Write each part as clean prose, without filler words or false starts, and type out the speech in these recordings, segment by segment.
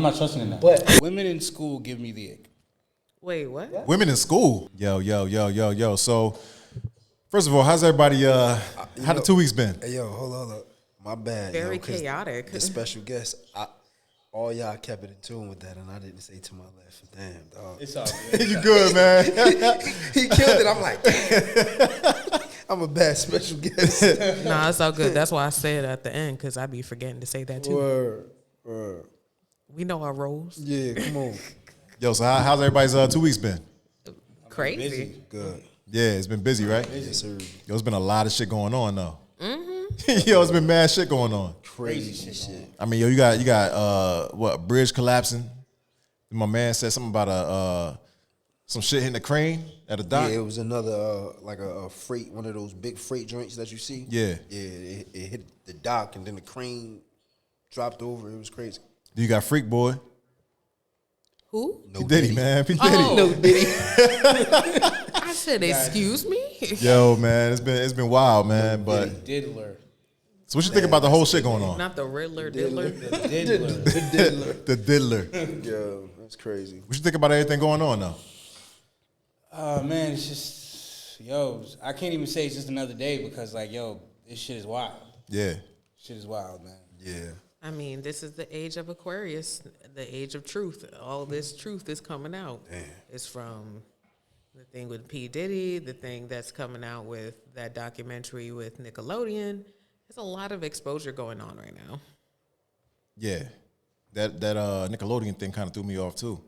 not trusting in that. But Women in school give me the ick. Wait, what? Women in school. Yo. So, first of all, how's everybody? How the 2 weeks been? Hey, yo, hold up. My bad. Very 'cause chaotic. The special guest, all y'all kept it in tune with that, and I didn't say to my left. Damn, dog. It's all good. You good, man? He killed it. I'm like, damn. I'm a bad special guest. Nah, it's all good. That's why I said at the end, because I be forgetting to say that too. Word. We know our roles. Yeah, come on. Yo, so how's everybody's 2 weeks been? Crazy. Busy. Good. Yeah, it's been busy, right? Yes, sir. Yo, it's been a lot of shit going on though. Yo, it's been mad shit going on. Crazy shit. I mean, yo, you got what, a bridge collapsing? My man said something about some shit hitting the crane at a dock. Yeah, it was another like a freight, one of those big freight joints that you see. Yeah. It hit the dock and then the crane dropped over. It was crazy. Then you got Freak Boy. Who? No P. Diddy, man. P. Diddy. Oh. No Diddy. I said, excuse me? Yo, man, it's been wild, man. But Diddler. so what you think about the whole shit going on? Not the Riddler, Diddler. Diddler. The diddler. Yo, that's crazy. What you think about everything going on though? Man, it's just, I can't even say it's just another day because, like, this shit is wild. Yeah. Shit is wild, man. Yeah. I mean, this is the age of Aquarius, the age of truth. All this truth is coming out. Damn. It's from the thing with P. Diddy, the thing that's coming out with that documentary with Nickelodeon. There's a lot of exposure going on right now. Yeah. That Nickelodeon thing kind of threw me off too.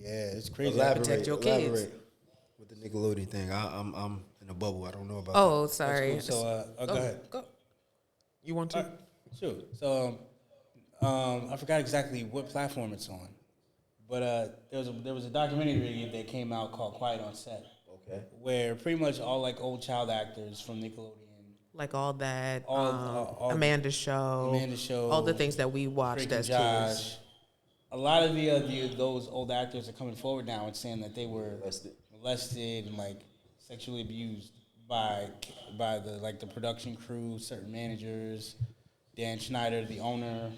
Yeah, it's crazy. Protect your kids. With the Nickelodeon thing. I'm in a bubble. I don't know about Oh, sorry. Cool. So, go ahead. Go. You want to? Sure. So, I forgot exactly what platform it's on, but there was a documentary that came out called Quiet on Set. Okay. Where pretty much all like old child actors from Nickelodeon, Like all that, all Amanda's show, all the things that we watched as kids. A lot of those old actors are coming forward now and saying that they were molested and like sexually abused by the production crew, certain managers, Dan Schneider, the owner.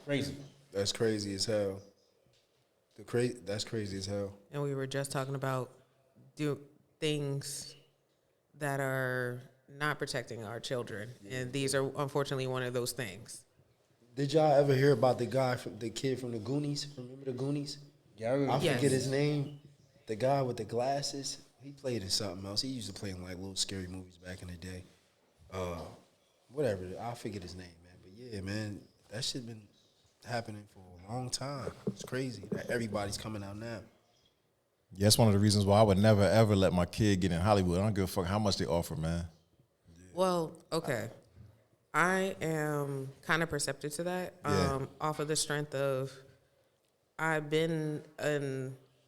Crazy. That's crazy as hell. That's crazy as hell. And we were just talking about things that are not protecting our children, and these are unfortunately one of those things. Did y'all ever hear about the kid from the Goonies? Remember the Goonies? Yeah, I forget his name. The guy with the glasses. He played in something else. He used to play in like little scary movies back in the day. Whatever. I forget his name, man. But yeah, man, that shit been happening for a long time. It's crazy that everybody's coming out now. Yeah, that's one of the reasons why I would never ever let my kid get in Hollywood. I don't give a fuck how much they offer, man. Well, okay. I am kind of perceptive to that. Off of the strength of I've been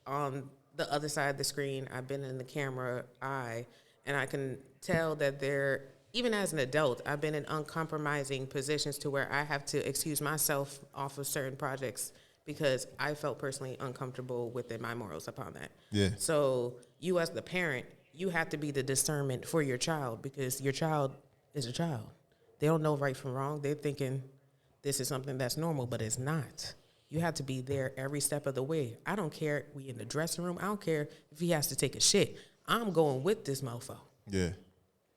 on the other side of the screen. I've been in the camera eye, and I can tell that even as an adult, I've been in uncompromising positions to where I have to excuse myself off of certain projects because I felt personally uncomfortable within my morals upon that. Yeah. So you as the parent, you have to be the discernment for your child because your child is a child. They don't know right from wrong. They're thinking this is something that's normal, but it's not. You have to be there every step of the way. I don't care. We in the dressing room. I don't care if he has to take a shit. I'm going with this mofo. Yeah.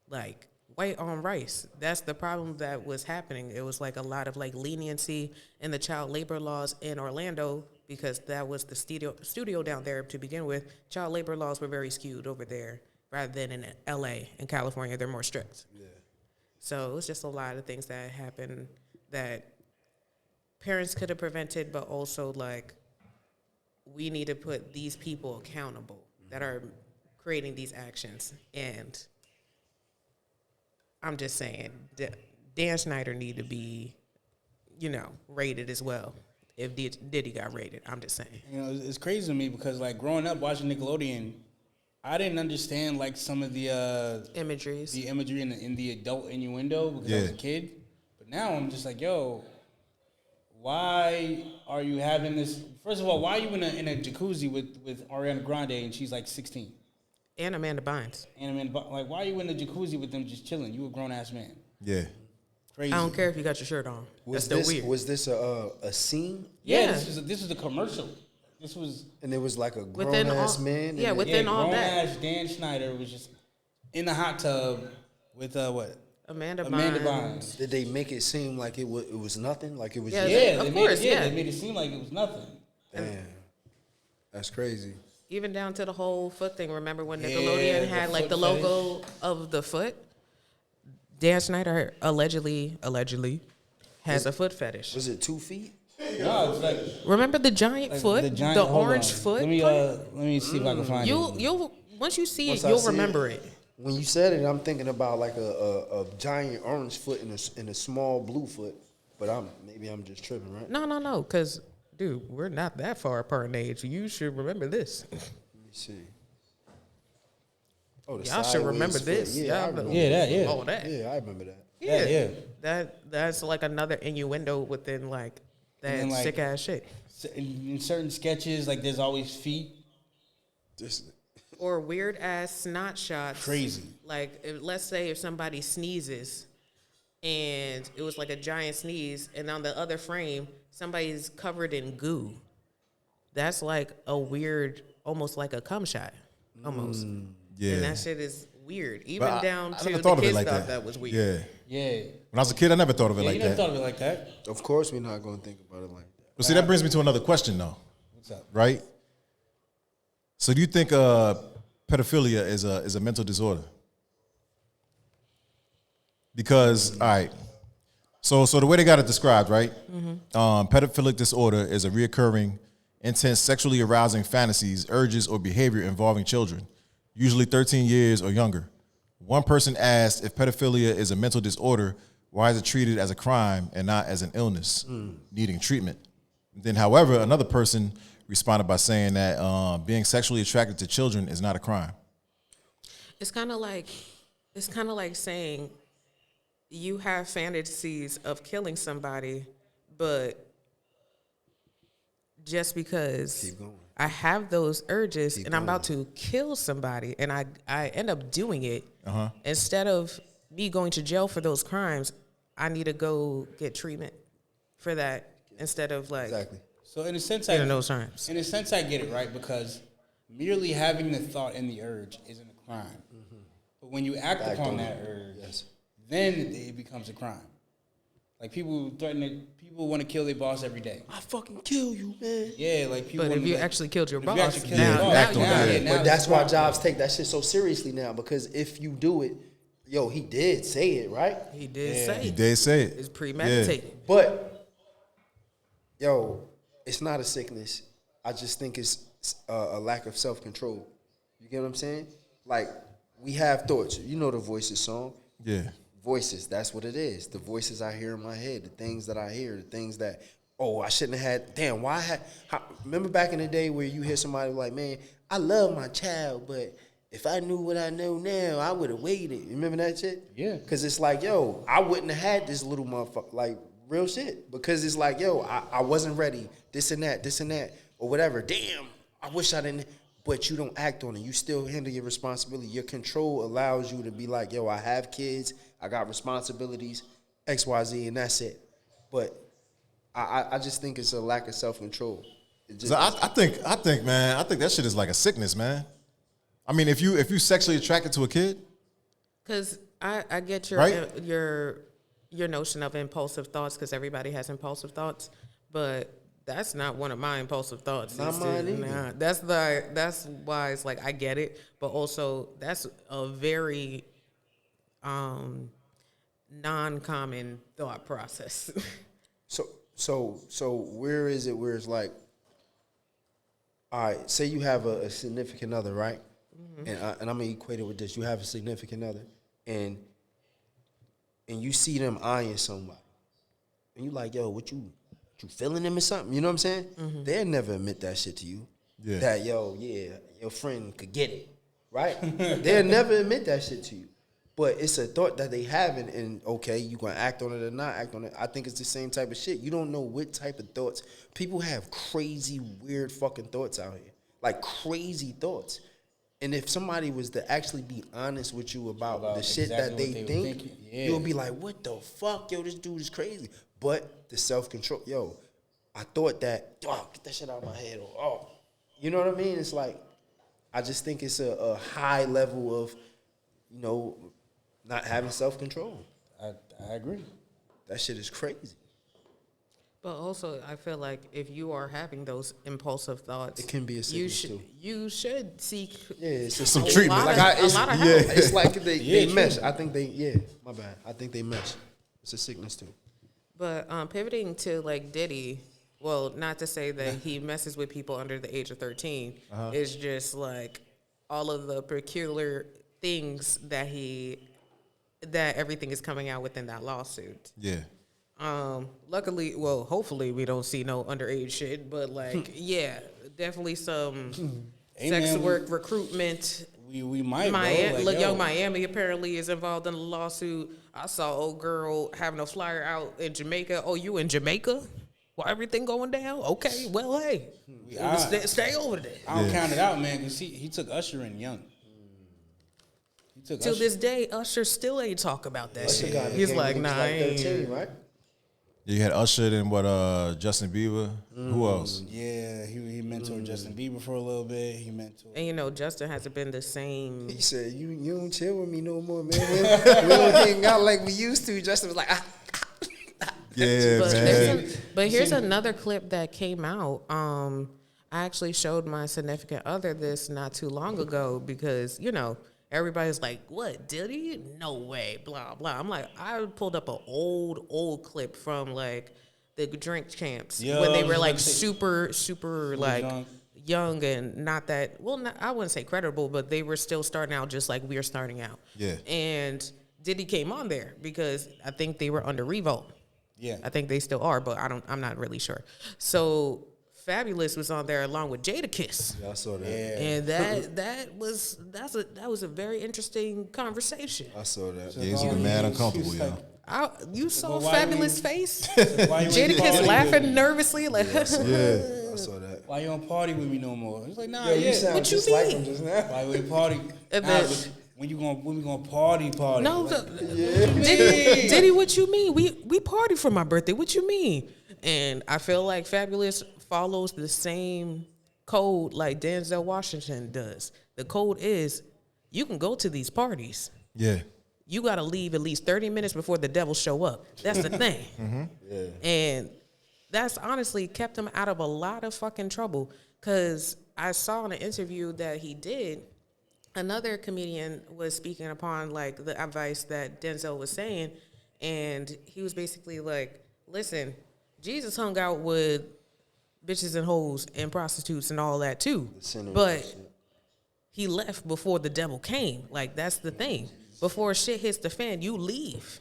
Like, white on rice. That's the problem that was happening. It was like a lot of like leniency in the child labor laws in Orlando because that was the studio down there to begin with. Child labor laws were very skewed over there rather than in LA. In California, they're more strict. Yeah. So it was just a lot of things that happened that parents could have prevented, but also like we need to put these people accountable that are creating these actions. And I'm just saying, Dan Schneider need to be, rated as well. If Diddy got rated, I'm just saying. It's crazy to me because like growing up watching Nickelodeon, I didn't understand like some of the imagery in the adult innuendo because I was a kid. But now I'm just like, why are you having this? First of all, why are you in a jacuzzi with Ariana Grande and she's like 16? And Amanda Bynes. Like, why are you in the jacuzzi with them just chilling? You a grown ass man. Yeah. Crazy. I don't care if you got your shirt on. That's still weird. Was this a scene? Yeah, this is a commercial. This was And it was like a grown ass man. Yeah, within all that. Grown ass Dan Schneider was just in the hot tub with what? Amanda Bynes. Did they make it seem like it was nothing? Like it was Yeah, just, of course, they made it seem like it was nothing. damn. That's crazy. Even down to the whole foot thing. Remember when Nickelodeon had like the logo of the foot? Dan Schneider allegedly has a foot fetish. Was it 2 feet? No, it's like Remember the giant foot, the orange foot? Let me see if I can find it. You'll once you see Once it, I you'll see remember it. When you said it, I'm thinking about like a giant orange foot and a small blue foot. But maybe I'm just tripping, right? No, because dude, we're not that far apart in age. You should remember this. Let me see. Oh, the Y'all should sideways remember foot. this. Yeah, I Y'all remember Yeah, that, yeah. all that. Yeah, I remember that. Yeah. That's like another innuendo within like that And then, like, sick ass shit. In certain sketches, like there's always feet. Or weird ass snot shots. Crazy. Like let's say if somebody sneezes and it was like a giant sneeze and on the other frame somebody's covered in goo. That's like a weird, almost like a cum shot. Almost. Yeah. And that shit is weird. Even But down I to never the thought of it kids like stuff that. was weird. Yeah. Yeah. When I was a kid, I never thought of it Yeah, like you never that. thought of it like that. Of course, we're not going to think about it like that. But see, that brings me to another question, though. What's up? Right? So, do you think pedophilia is a mental disorder? Because, all right, so the way they got it described, right? Pedophilic disorder is a reoccurring, intense, sexually arousing fantasies, urges, or behavior involving children, usually 13 years or younger. One person asked if pedophilia is a mental disorder, why is it treated as a crime and not as an illness needing treatment? Then, however, another person responded by saying that being sexually attracted to children is not a crime. It's kind of like saying you have fantasies of killing somebody, but just because Keep going. I have those urges and I'm about to kill somebody and I end up doing it, instead of me going to jail for those crimes, I need to go get treatment for that instead of like Exactly. So in a sense, getting those crimes. in a sense, I get it, right? Because merely having the thought and the urge isn't a crime. But when you act upon on that it. urge, Yes. then it becomes a crime. Like people want to kill their boss every day. I fucking kill you, man. Yeah, like people. But wanna if you like- actually killed your if you boss, actually kill your now boss, act on now- it. now But that's it's why crime. jobs take that shit so seriously now. Because if you do it, yo, he did say it, right? he did say He it. did say it. It's premeditated. But, yo, it's not a sickness. I just think it's a lack of self-control. You get what I'm saying? Like, we have thoughts. You know the Voices song. Yeah. Voices, that's what it is. The voices I hear in my head, the things that I hear, the things that, oh, I shouldn't have had, damn, remember back in the day where you hear somebody like, man, I love my child, but if I knew what I know now, I would have waited. You remember that shit? Yeah. Because it's like, yo, I wouldn't have had this little motherfucker, like, real shit. Because it's like, yo, I wasn't ready, this and that, or whatever. Damn, I wish I didn't. But you don't act on it. You still handle your responsibility. Your control allows you to be like, yo, I have kids. I got responsibilities, X, Y, Z, and that's it. But I just think it's a lack of self-control. So I think, man, I think that shit is like a sickness, man. I mean, if you sexually attracted to a kid, Because I get Right? your notion of impulsive thoughts, because everybody has impulsive thoughts, but that's not one of my impulsive thoughts. Not It's mine just- either. that's why it's like I get it, but also that's a very non-common thought process. So where is it where it's like, all right, say you have a significant other, right? And I'm gonna equate it with this. You have a significant other, and you see them eyeing somebody, and you like, yo, what you feeling them or something? You know what I'm saying? They'll never admit that shit to you. Yeah. That, yo, yeah, your friend could get it, right? They'll never admit that shit to you. But it's a thought that they have, and okay, you gonna act on it or not act on it. I think it's the same type of shit. You don't know what type of thoughts. People have crazy, weird fucking thoughts out here. Like crazy thoughts. And if somebody was to actually be honest with you about the shit exactly that they what they were think, thinking. Yeah. you'll be like, what the fuck? Yo, this dude is crazy. But the self-control, yo, I thought that, oh, get that shit out of my head. Or, oh, you know what I mean? It's like, I just think it's a high level of, you know, not having self-control. I agree. That shit is crazy. But also, I feel like if you are having those impulsive thoughts, It can be a sickness too. You should seek Yeah, it's just Some a treatment. lot Like of, a lot of help. It's like they true. mesh. I think my bad. I think they mesh. It's a sickness too. But pivoting to like Diddy, well, not to say that he messes with people under the age of 13. It's just like all of the peculiar things that everything is coming out within that lawsuit. Yeah. Luckily, well, hopefully we don't see no underage shit, but like, yeah, definitely some Hey, sex man, work recruitment. We might, Miami, bro. Like, Young yo, Miami apparently is involved in the lawsuit. I saw old girl having a flyer out in Jamaica. Oh, you in Jamaica? Well, everything going down? Okay, well, hey, stay over there. I don't count it out, man, because he took Usher in young. He took Till Usher. this day, Usher still ain't talk about that Usher got shit. in the He's game like, when he was nah, I ain't. 13, right? You had Usher and what? Justin Bieber. Who else? Yeah, he mentored Justin Bieber for a little bit. He mentored. And you know, Justin hasn't been the same. He said, "You don't chill with me no more, man. We don't hang out like we used to." Justin was like, Yeah, But, man. here's another clip that came out. I actually showed my significant other this not too long ago because, you know, everybody's like, what, Diddy? No way, blah, blah. I'm like, I pulled up an old clip from, like, the drink champs Yeah, when I they was were, about like, to say- super, like, drunk. young and not that, well, I wouldn't say credible, but they were still starting out just like we are starting out. Yeah. And Diddy came on there because I think they were under Revolt. Yeah. I think they still are, but I'm not really sure. So Fabulous was on there along with Jadakiss. "I saw that. And that was a very interesting conversation. I saw that." Yeah, he's looking mad uncomfortable, He was yo. You saw why Fabulous you- face? Why you ain't Jadakiss party laughing with me? nervously like Yeah, Yeah. I saw that. Why you don't party with me no more? He's like, nah, Yo, yeah. you sound What you just like mean? him just now. Why we party? And Nah, then- but when we gonna party? No, Like, Diddy, what you mean? We party for my birthday. What you mean? And I feel like Fabulous follows the same code like Denzel Washington does. The code is you can go to these parties. Yeah. You got to leave at least 30 minutes before the devil show up. That's the thing. And that's honestly kept him out of a lot of fucking trouble. Because I saw in an interview that he did, another comedian was speaking upon like the advice that Denzel was saying. And he was basically like, listen, Jesus hung out with bitches and hoes and prostitutes and all that too. sinners But and shit. he left before the devil came. Like, that's the thing. Before shit hits the fan, you leave.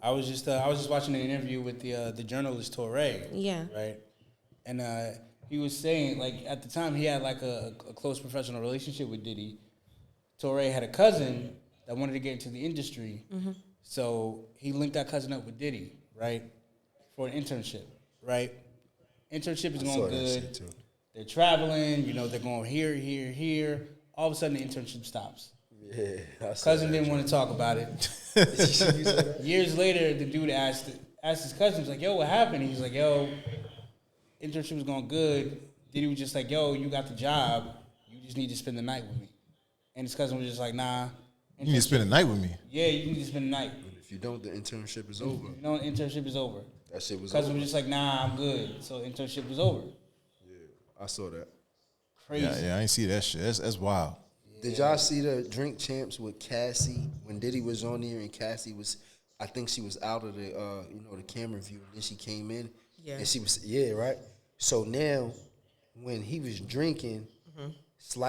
I was just watching an interview with the journalist Torre. Yeah. Right. And he was saying like at the time he had like a close professional relationship with Diddy. Torre had a cousin that wanted to get into the industry, so he linked that cousin up with Diddy, right, for an internship, right. Internship is saw going that shit good. too. They're traveling, you know, they're going here. All of a sudden, the internship stops. Yeah, I saw Cousin that. didn't want to talk about it. Years later, the dude asked his cousin, he's like, yo, what happened? He's like, yo, internship was going good. Diddy was just like, yo, you got the job. You just need to spend the night with me. And his cousin was just like, nah. You need to spend the night with me. Yeah, you need to spend the night. If you don't, the internship is over. You know, internship is over. That shit was Cousin over. was just like, nah, I'm good. So internship was over. I saw that. Crazy. Yeah, I ain't see that shit. That's wild. Did y'all see the drink champs with Cassie when Diddy was on there and Cassie was, I think she was out of the, the camera view and then she came in. Yeah. And she was, right. So now, when he was drinking,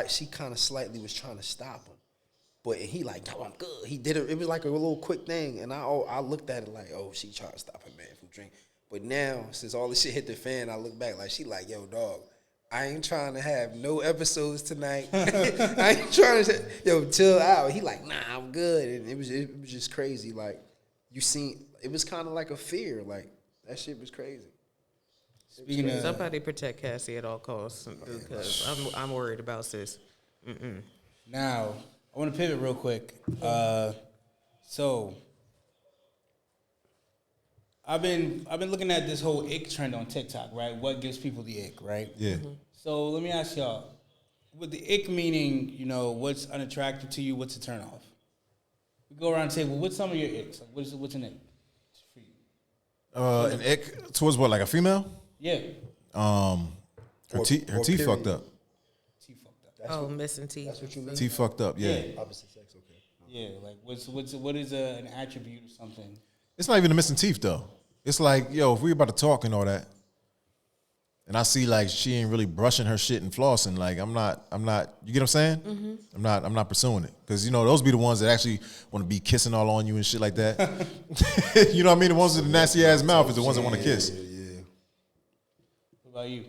she kind of slightly was trying to stop him, but he like, no, I'm good. He did it. It was like a little quick thing, and I looked at it like, oh, she trying to stop a man from drinking. But now, since all this shit hit the fan, I look back like she like, yo, dog. I ain't trying to have no episodes tonight. I ain't trying to, chill out. He like, nah, I'm good. And it was just crazy. Like, you seen, it was kind of like a fear. Like, that shit was crazy. Speaking of, Somebody protect Cassie at all costs because I'm worried about sis. Now, I want to pivot real quick. So, I've been looking at this whole ick trend on TikTok, right? What gives people the ick, right? Yeah. So let me ask y'all, with the ick meaning, what's unattractive to you, what's a turn off? We go around and say, well, what's some of your icks? Like, what's an ick for you? An ick towards what, like a female? Yeah. Her teeth fucked up. Teeth fucked up. Missing teeth. That's what you mean? Teeth fucked up, yeah. Opposite sex, okay. Yeah, like what is an attribute or something? It's not even the missing teeth though. It's like, yo, if we about to talk and all that, and I see like she ain't really brushing her shit and flossing, like I'm not. You get what I'm saying? Mm-hmm. I'm not pursuing it because those be the ones that actually want to be kissing all on you and shit like that. You know what I mean? The ones with the nasty ass mouth is the ones that want to kiss. Yeah. What about you?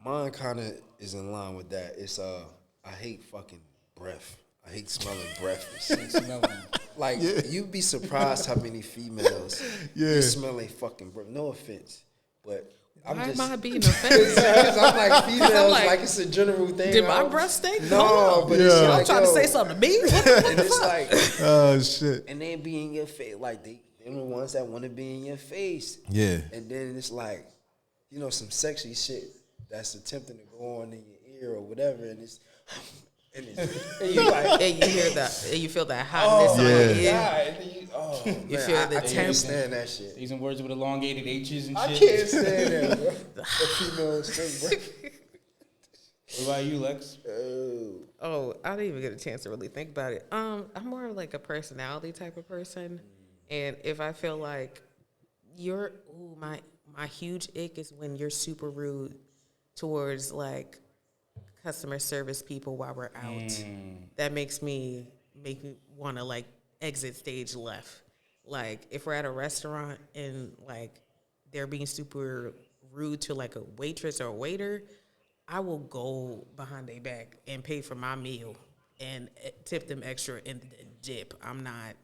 Mine kind of is in line with that. It's I hate fucking breath. I hate smelling breath. Like you'd be surprised how many females you smell a fucking breath. No offense, but I'm Why just am I being offended? because I'm like females, like, like it's a general thing. Did my breath stink? No, but it's I'm like, trying to say something to me. What and it's like, Oh shit. and they be in your face, like they're the ones that want to be in your face. Yeah. And then it's like, some sexy shit that's attempting to go on in your ear or whatever, and it's. And you like, And you hear that, and you feel that hotness on your ear. God, and then you feel the I temp. can't stand that shit. Using words with elongated H's and I shit. can't stand that, bro. The female stink, What about you, Lex? bro. Oh, I didn't even get a chance to really think about it. I'm more of like a personality type of person, and if I feel like my huge ick is when you're super rude towards like customer service people while we're out. That make me want to like exit stage left. Like if we're at a restaurant and like they're being super rude to like a waitress or a waiter, I will go behind their back and pay for my meal and tip them extra and dip. I'm not.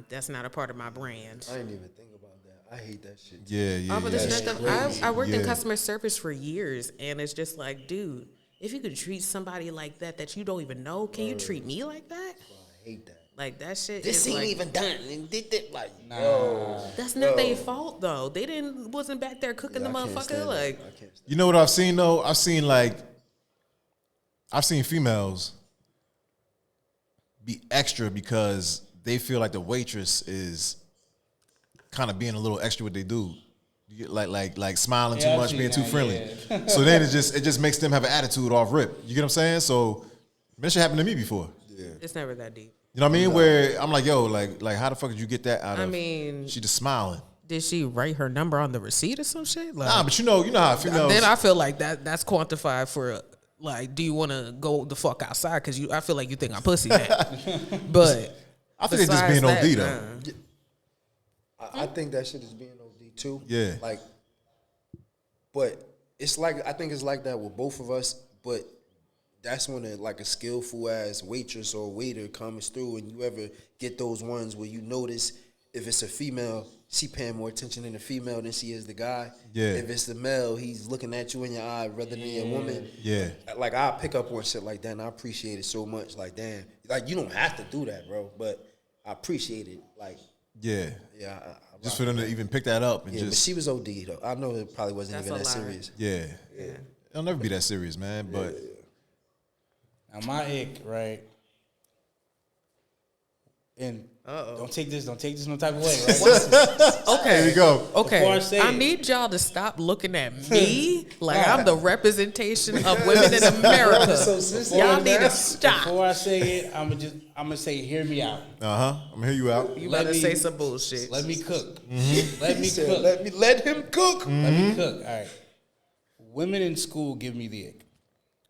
That's not a part of my brand. I didn't even think about that. I hate that shit. Yeah. But there's nothing. I worked in Yeah. customer service for years, and it's just like, dude, if you could treat somebody like that you don't even know, can you treat me like that? I hate that. Like that shit. This is ain't like, even done. And did that like, That's not their fault though. They wasn't back there cooking the I can't motherfucker. stand Like that. I can't stand You know what I've seen though? I've seen females be extra because they feel like the waitress is kind of being a little extra what they do. You get like smiling too I've much, seen being too that, friendly. yeah. So then it just makes them have an attitude off rip. You get what I'm saying? So that shit happened to me before. it's never that deep. You know what I mean? Where I'm like, yo, like how the fuck did you get that out of? I mean, she just smiling. did she write her number on the receipt or some shit? Like, Nah, but you know how females. then I feel like that's quantified for like, do you want to go the fuck outside? Because I feel like you think I'm pussy now. But I think they just besides being that, OD though. I think that shit is being OD too. Yeah. Like, but it's like, I think it's like that with both of us, but that's when a skillful ass waitress or waiter comes through and you ever get those ones where you notice if it's a female, she paying more attention to the female than she is the guy. Yeah. If it's the male, he's looking at you in your eye rather than your woman. Yeah. Like, I pick up on shit like that and I appreciate it so much. Like, damn. Like, you don't have to do that, bro, but I appreciate it. Like, Yeah. yeah. Just for them to even pick that up and Yeah, but just she was OD though. I know it probably wasn't That's even a that lie. serious. yeah. It'll never be that serious, man. But Now my ick, right? And don't take this no type of way, right? okay, here we go. Okay, Before I say it. need y'all to stop looking at me like I'm the representation of women in America. Y'all need to stop. Before I say it, I'm gonna say, hear me out. I'm gonna hear you out. You Let better me- say some bullshit. Let me cook. Let me cook. Let him cook. Let me cook. All right. Women in school give me the ick.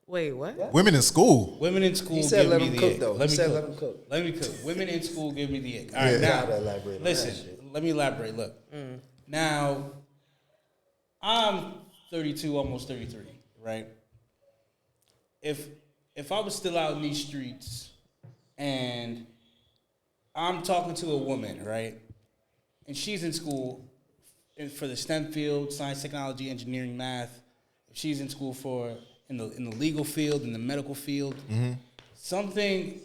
Wait, what? Women in school. Women in school He said give let me him the cook, ick. though. Let He me said cook. let him cook. Let me cook. Women in school give me the ick. All right, You now gotta elaborate on listen. that shit. Let me elaborate. Look, now I'm 32, almost 33, right? If I was still out in these streets and I'm talking to a woman, right, and she's in school for the STEM field, science, technology, engineering, math. If she's in school in the legal field, in the medical field, something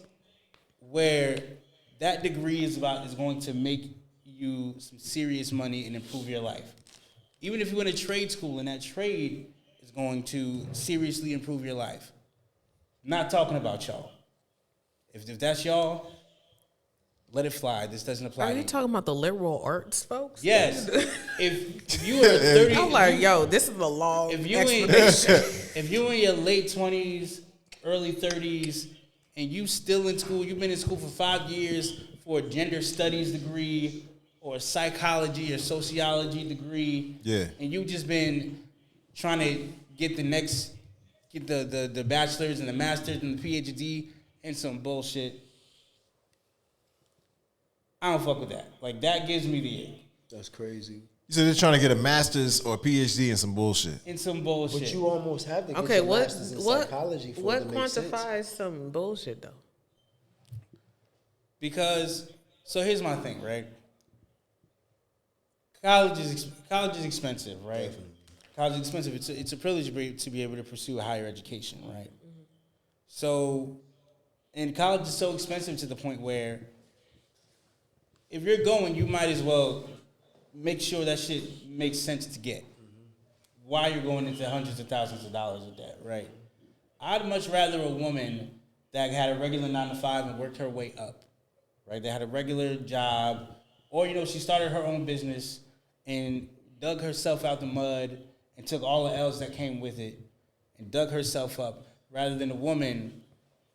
where that degree is going to make you some serious money and improve your life. Even if you're in a trade school and that trade is going to seriously improve your life. I'm not talking about y'all. If that's y'all, let it fly. This doesn't apply Are to you you. talking about the liberal arts folks? Yes. if you are 30, I'm like, yo, this is a long if you in your late 20s, early 30s, and you still in school, you've been in school for 5 years for a gender studies degree or a psychology or sociology degree, Yeah. and you've just been trying to get the bachelor's and the master's and the PhD in some bullshit. I don't fuck with that. Like, that gives me the ick. That's crazy. You said they're trying to get a master's or a PhD in some bullshit. In some bullshit. But you almost have to get Okay, your what master's in psychology for what it to make sense. quantifies some bullshit though? Because, so here's my thing, right? College is expensive, right? Definitely. College is expensive. It's a privilege to be able to pursue a higher education, right? So, and college is so expensive to the point where if you're going, you might as well make sure that shit makes sense to get. Why you're going into hundreds of thousands of dollars of debt, right? I'd much rather a woman that had a regular 9-to-5 and worked her way up, right? They had a regular job, or, she started her own business and dug herself out the mud and took all the L's that came with it and dug herself up, rather than a woman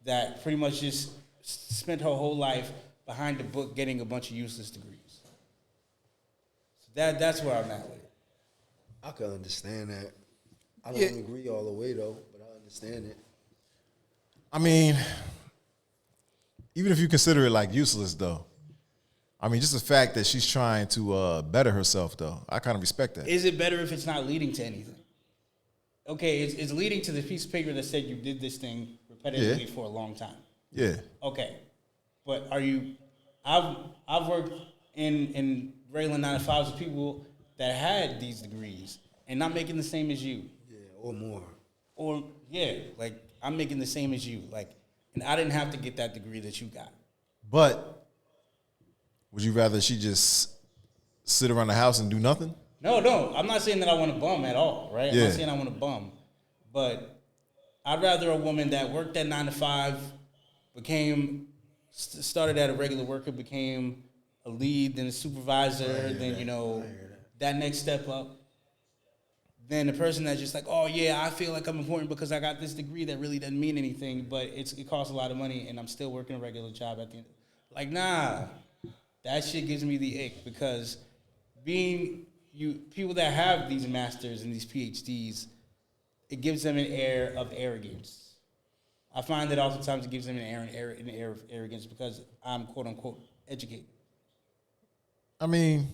that pretty much just spent her whole life behind the book getting a bunch of useless degrees. So that's where I'm at with it. I can understand that. I don't agree all the way though, but I understand it. I mean, even if you consider it like useless, though, I mean, just the fact that she's trying to better herself, though, I kind of respect that. Is it better if it's not leading to anything? Okay, it's leading to the piece of paper that said you did this thing repetitively for a long time. Yeah. Okay, but are you? I've worked in regular 9-to-5s with people that had these degrees and not making the same as you. Yeah, or more. Or like I'm making the same as you. Like, and I didn't have to get that degree that you got. But would you rather she just sit around the house and do nothing? No, I'm not saying that I want to bum at all, right? I'm Yeah. not saying I want to bum, but I'd rather a woman that worked at 9-to-5, started at a regular worker, became a lead, then a supervisor, then that next step up, than the person that's just like, oh yeah, I feel like I'm important because I got this degree that really doesn't mean anything, but it costs a lot of money and I'm still working a regular job at the end. Like, nah, that shit gives me the ick, because people that have these masters and these PhDs, it gives them an air of arrogance. I find that oftentimes it gives them an air of arrogance because I'm quote unquote educated. I mean,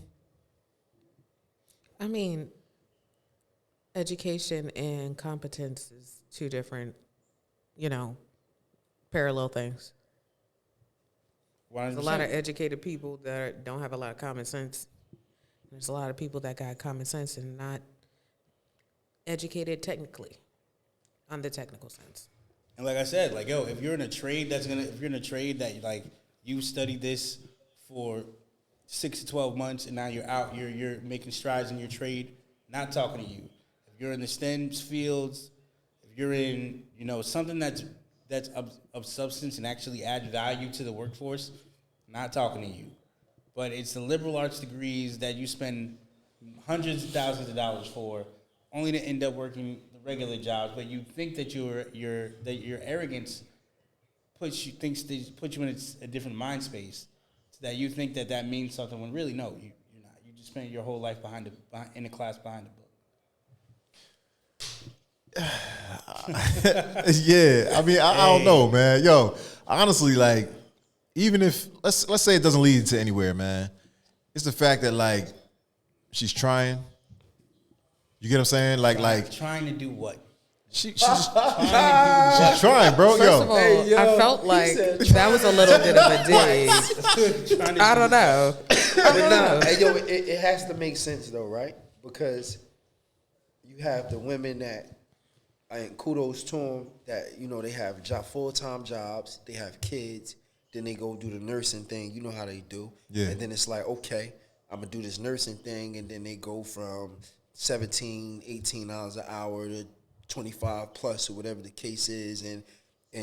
education and competence is two different, parallel things. 100%. There's a lot of educated people that don't have a lot of common sense. There's a lot of people that got common sense and not educated technically, on the technical sense. And like I said, like, yo, if you're in a trade that like you studied this for 6 to 12 months and now you're out, you're making strides in your trade, not talking to you. If you're in the STEM fields, if you're in, something that's of substance and actually add value to the workforce, not talking to you. But it's the liberal arts degrees that you spend hundreds of thousands of dollars for, only to end up working the regular jobs. But you think that your arrogance puts you in a different mind space, so that you think that means something when really no, you're not. You just spent your whole life in the class behind the book. yeah. I mean, I don't know, man. Yo, honestly, like, even if let's say it doesn't lead to anywhere, man, it's the fact that like she's trying. You get what I'm saying? Like trying to do what? she's trying, bro. First of all, Hey, yo, I felt he like said that was a little bit of a dig. I don't know. Hey, yo, it has to make sense though, right? Because you have the women that and kudos to them that, you know, they have full-time jobs, they have kids, then they go do the nursing thing. You know how they do. Yeah. And then it's like, okay, I'm going to do this nursing thing, and then they go from $17, $18 an hour to 25 plus or whatever the case is. And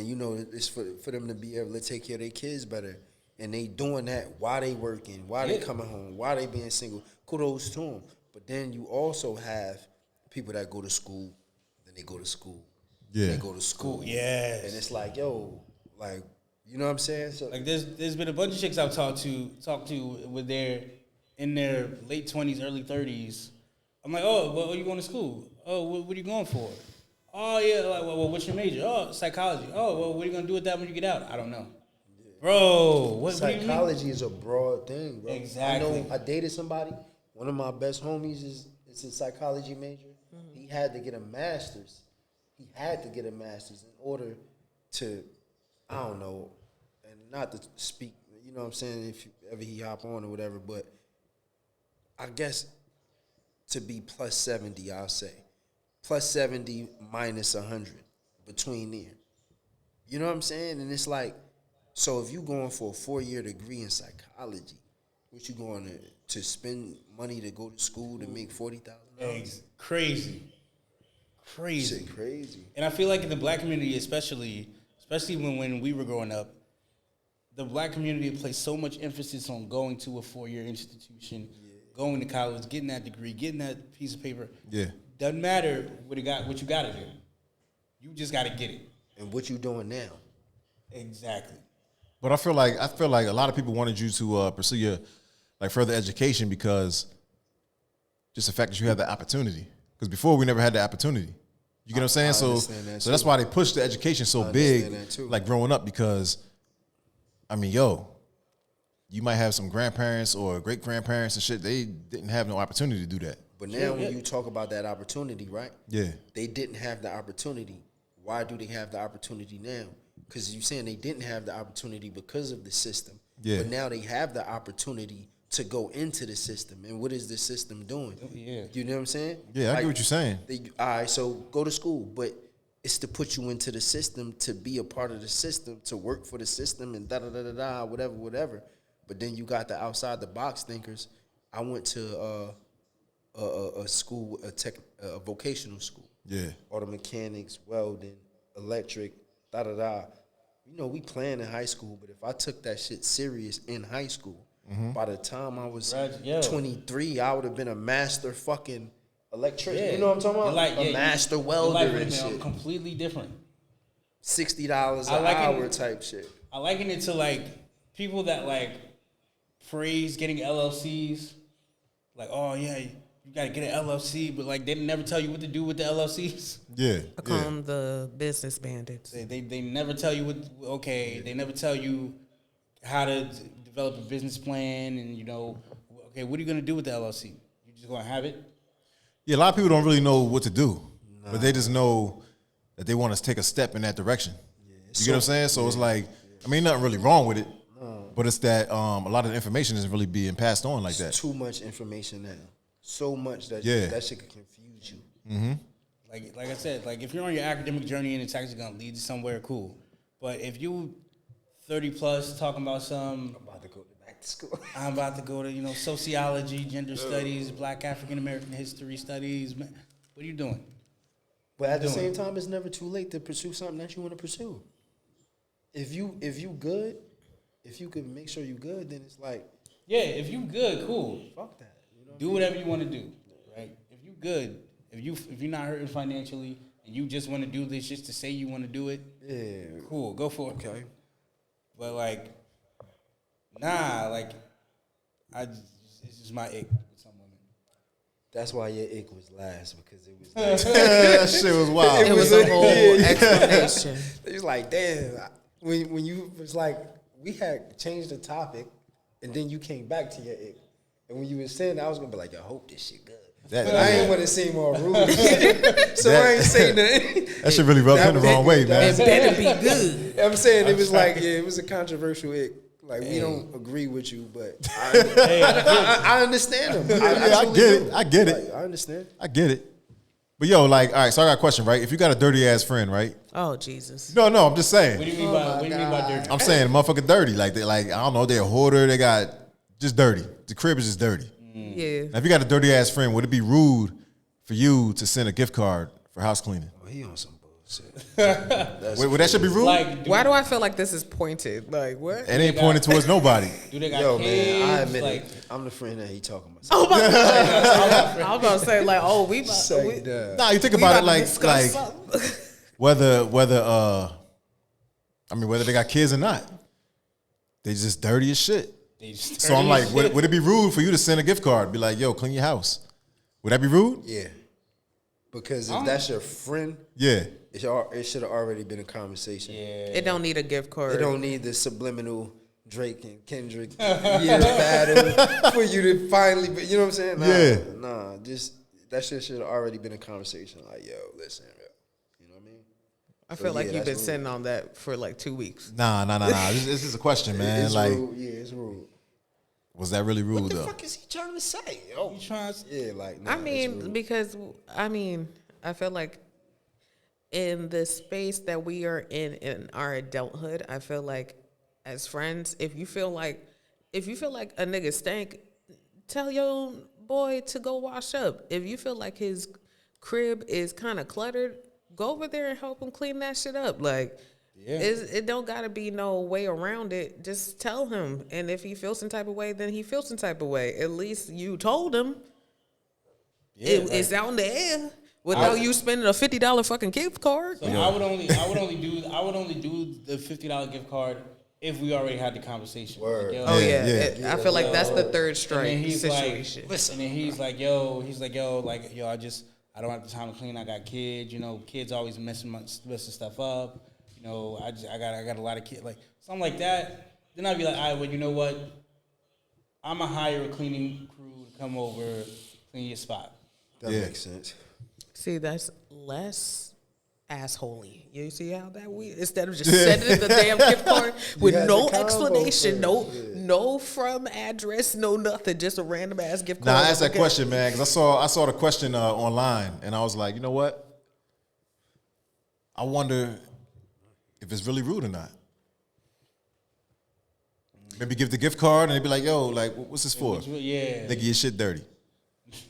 you know, it's for them to be able to take care of their kids better. And they doing that while they working, while they coming home, while they being single. Kudos to them. But then you also have people that go to school, then they go to school. Yeah. They go to school. Yes. And it's like, yo, like, you know what I'm saying? So, Like there's been a bunch of chicks I've talked to with their in their late 20s, early 30s. I'm like, oh, well, you going to school? Oh, what are you going for? Oh yeah, like, well, what's your major? Oh, psychology. Oh, well, what are you gonna do with that when you get out? I don't know, bro. What do you mean? psychology is a broad thing, bro. Exactly. I know I dated somebody. One of my best homies is a psychology major. He had to get a master's. He had to get a master's in order to, I don't know, and not to speak, you know what I'm saying, if ever he hop on or whatever, but I guess to be plus 70, I'll say. Plus 70 minus 100 between there. You know what I'm saying? And it's like, so if you going for a 4-year degree in psychology, what you going to spend money to go to school to make $40,000? Crazy. Shit crazy. And I feel like in the black community, especially when we were growing up, the black community placed so much emphasis on going to a 4-year institution, going to college, getting that degree, getting that piece of paper. Yeah. Doesn't matter what you got to do. You just got to get it. And what you doing now? Exactly. But I feel like a lot of people wanted you to pursue your further education because just the fact that you have the opportunity. Because before we never had the opportunity. You get what I'm saying? So that's why they pushed the education so big, like growing up, because I mean, you might have some grandparents or great grandparents and shit. They didn't have no opportunity to do that. But now when you talk about that opportunity, right? Yeah. They didn't have the opportunity. Why do they have the opportunity now? Because you're saying they didn't have the opportunity because of the system. Yeah. But now they have the opportunity to go into the system. And what is the system doing? Yeah. You know what I'm saying? Yeah, I get what you're saying. All right, so go to school. But it's to put you into the system, to be a part of the system, to work for the system and da-da-da-da-da, whatever. But then you got the outside-the-box thinkers. I went to a school, a vocational school. Yeah. Auto mechanics, welding, electric, da-da-da. You know, we playing in high school, but if I took that shit serious in high school, by the time I was 23, I would have been a master fucking electrician. Yeah. You know what I'm talking about? Like, a master your welder life and would have been shit. completely different. $60 an hour type shit. I liken it to like people that like praise getting LLCs. Like, oh yeah, you gotta get an LLC, but like they never tell you what to do with the LLCs. Yeah. I call them the business bandits. They never tell you they never tell you how to develop a business plan and, you know, okay, what are you gonna do with the LLC? You just gonna have it? Yeah, a lot of people don't really know what to do, but they just know that they want to take a step in that direction. You get what I'm saying? So it's like, I mean, nothing really wrong with it, but it's that a lot of the information isn't really being passed on like that. Too much information now. So much that that shit could confuse you. Mm-hmm. Like I said, like if you're on your academic journey and it's actually gonna lead to somewhere, cool. But if you 30 plus talking about some, I'm about to go back to school. I'm about to go to, you know, sociology, gender studies, Black African American history studies. Man, what are you doing? But at the same time, it's never too late to pursue something that you want to pursue. If you good, if you can make sure you good, then it's like, Yeah, if you good, cool. fuck that. You know? Do whatever you want to do, right? If you good, if you're not hurting financially and you just want to do this just to say you want to do it, Yeah. cool, go for it. Okay. But like, nah, like, it's just my ick with some women. That's why your ick was last, because it was. That shit was wild. It was a whole explanation. It was like, damn. When you was like, we had changed the topic, and then you came back to your ick, and when you were saying that, I was gonna be like, I hope this shit good. But I ain't want to seem all rude, so I ain't saying nothing. That shit really rubbed him the wrong way, man. It better be good. I'm saying it was like, it was a controversial ick. Like, we don't agree with you, but I understand him. I get it. I get it. Like, I understand. I get it. But yo, like, all right, so I got a question, right? If you got a dirty ass friend, right? Oh Jesus. No, I'm just saying. What do you mean by what do you mean by dirty? I'm saying motherfucker dirty. Like they like, I don't know, they're a hoarder, they got just dirty. The crib is just dirty. Yeah. Now, if you got a dirty ass friend, would it be rude for you to send a gift card for house cleaning? Oh, he on some bullshit. Would that should be rude? Like, Why do I feel like this is pointed? Like what? It ain't pointed towards nobody. do they got Yo, kids? man, I admit like, it. I'm the friend that he talking about. Oh my God. I was about to say like, oh, we about Say we, that. Nah, you think we about it about to like discuss something. whether whether they got kids or not, they just dirty as shit. they just So I'm dirty like, as would shit. it be rude for you to send a gift card? Be like, yo, clean your house. Would that be rude? Yeah. Because if that's your friend, Yeah. it should have already been a conversation. Yeah. It don't need a gift card. It don't need the subliminal Drake and Kendrick battle for you to finally, you know what I'm saying? Nah, just that shit should have already been a conversation. Like, yo, listen, bro. You know what I mean? I So, feel like yeah, you've been that's sitting on that for like 2 weeks. Nah. This is a question, man. It's Like, rude. Yeah, it's rude. was that really rude What the though? fuck is he trying to say? Oh, You trying to yeah, like, nah, I it's mean, rude. because I feel like in the space that we are in our adulthood, I feel like as friends, if you feel like a nigga stank, tell your boy to go wash up. If you feel like his crib is kind of cluttered, go over there and help him clean that shit up. Like, it don't gotta be no way around it. Just tell him, and if he feels some type of way, then he feels some type of way. At least you told him. It's out in the air without you spending a $50 fucking gift card. So I would only do the $50 gift card if we already had the conversation. Word. Like, yo, Oh Yeah, yeah, I feel like that's the third and strike then he's situation. like, and then he's like, yo, I don't have the time to clean. I got kids. You know, kids always messing stuff up. You know, I got a lot of kids. Like something like that. Then I'd be like, all right, well, you know what? I'm gonna hire a cleaning crew to come over, clean your spot. That makes sense. See, that's less assholey. You see how that we instead of just sending the damn gift card with had no the combo explanation, first, no from address, no nothing, just a random ass gift card. Nah, I asked that question, man, because I saw the question online, and I was like, you know what? I wonder if it's really rude or not. Maybe give the gift card, and they'd be like, yo, like, what's this for? Yeah. Nigga, your shit dirty.